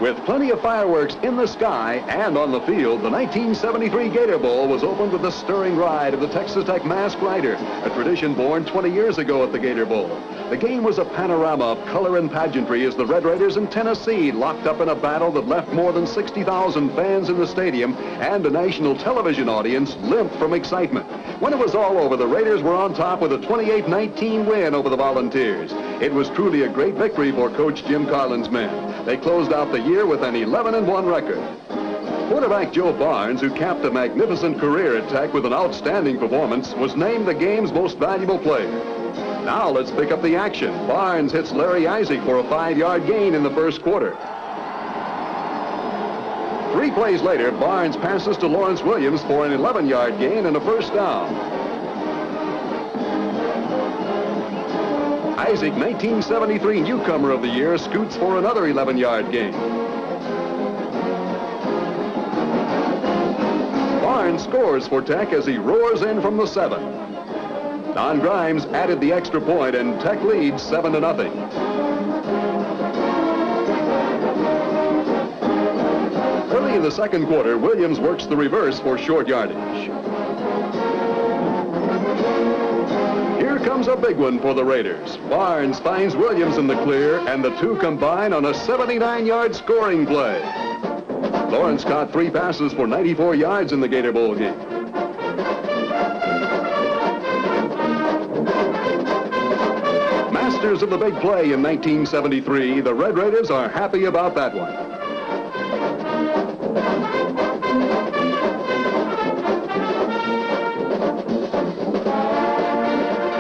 With plenty of fireworks in the sky and on the field, the 1973 Gator Bowl was opened with the stirring ride of the Texas Tech Masked Rider, a tradition born 20 years ago at the Gator Bowl. The game was a panorama of color and pageantry as the Red Raiders and Tennessee locked up in a battle that left more than 60,000 fans in the stadium and a national television audience limp from excitement. When it was all over, the Raiders were on top with a 28-19 win over the Volunteers. It was truly a great victory for Coach Jim Carlen's men. They closed out the year with an 11-1 record. Quarterback Joe Barnes, who capped a magnificent career at Tech with an outstanding performance, was named the game's most valuable player. Now let's pick up the action. Barnes hits Larry Isaac for a 5-yard gain in the first quarter. 3 plays later, Barnes passes to Lawrence Williams for an 11-yard gain and a first down. Isaac, 1973 Newcomer of the Year, scoots for another 11-yard gain. Barnes scores for Tech as he roars in from the 7. Don Grimes added the extra point, and Tech leads 7-0. Early in the second quarter, Williams works the reverse for short yardage. Here comes a big one for the Raiders. Barnes finds Williams in the clear, and the two combine on a 79-yard scoring play. Lawrence caught 3 passes for 94 yards in the Gator Bowl game. Masters of the big play in 1973, the Red Raiders are happy about that one.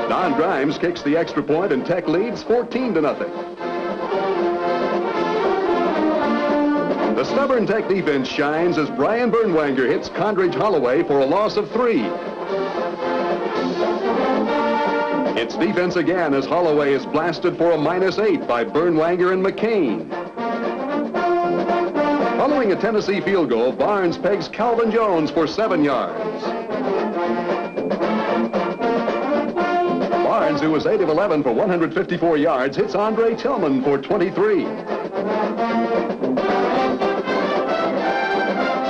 Don Grimes kicks the extra point, and Tech leads 14-0. The stubborn Tech defense shines as Brian Bernwanger hits Condridge Holloway for a loss of 3. It's defense again as Holloway is blasted for a -8 by Bernwanger and McCain. Following a Tennessee field goal, Barnes pegs Calvin Jones for 7 yards. Barnes, who was 8 of 11 for 154 yards, hits Andre Tillman for 23.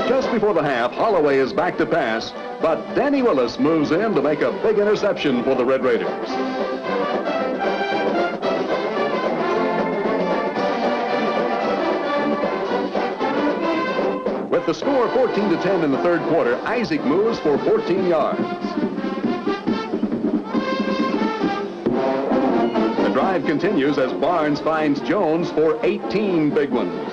Just before the half, Holloway is back to pass, but Danny Willis moves in to make a big interception for the Red Raiders. With the score 14-10 in the third quarter, Isaac moves for 14 yards. The drive continues as Barnes finds Jones for 18 big ones.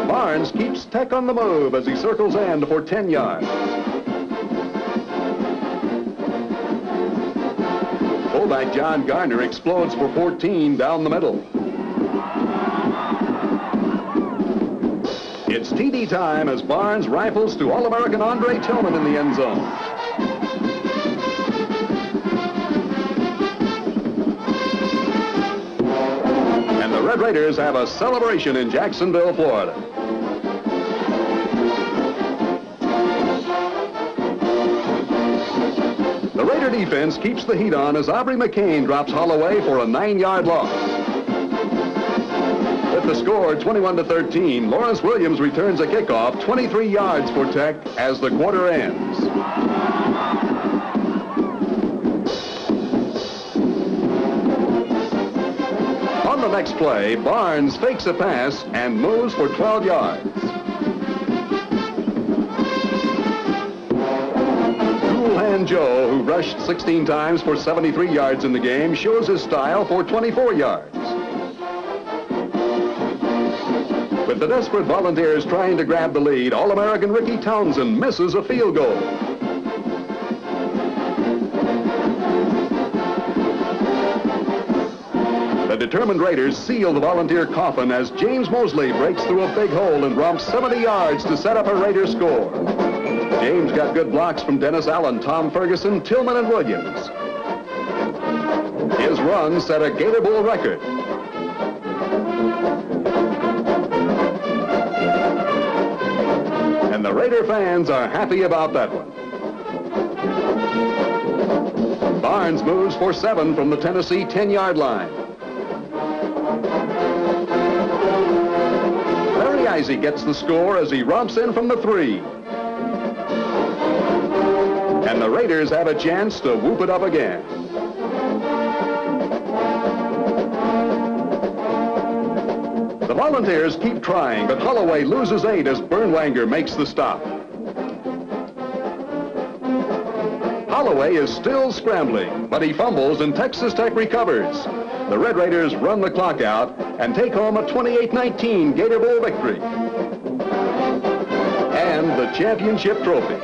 Barnes keeps Tech on the move as he circles in for 10 yards. Fullback John Garner explodes for 14 down the middle. It's TD time as Barnes rifles to All-American Andre Tillman in the end zone. And the Red Raiders have a celebration in Jacksonville, Florida. The Raider defense keeps the heat on as Aubrey McCain drops Holloway for a 9-yard loss. With the score 21-13, Lawrence Williams returns a kickoff 23 yards for Tech as the quarter ends. On the next play, Barnes fakes a pass and moves for 12 yards. Cool-hand Joe, who rushed 16 times for 73 yards in the game, shows his style for 24 yards. With the desperate Volunteers trying to grab the lead, All-American Ricky Townsend misses a field goal. The determined Raiders seal the Volunteer coffin as James Mosley breaks through a big hole and romps 70 yards to set up a Raider score. James got good blocks from Dennis Allen, Tom Ferguson, Tillman, and Williams. His run set a Gator Bowl record. And the Raider fans are happy about that one. Barnes moves for 7 from the Tennessee 10-yard line. Larry Eisy gets the score as he romps in from the 3. And the Raiders have a chance to whoop it up again. The Volunteers keep trying, but Holloway loses 8 as Bernwanger makes the stop. Holloway is still scrambling, but he fumbles and Texas Tech recovers. The Red Raiders run the clock out and take home a 28-19 Gator Bowl victory and the championship trophy.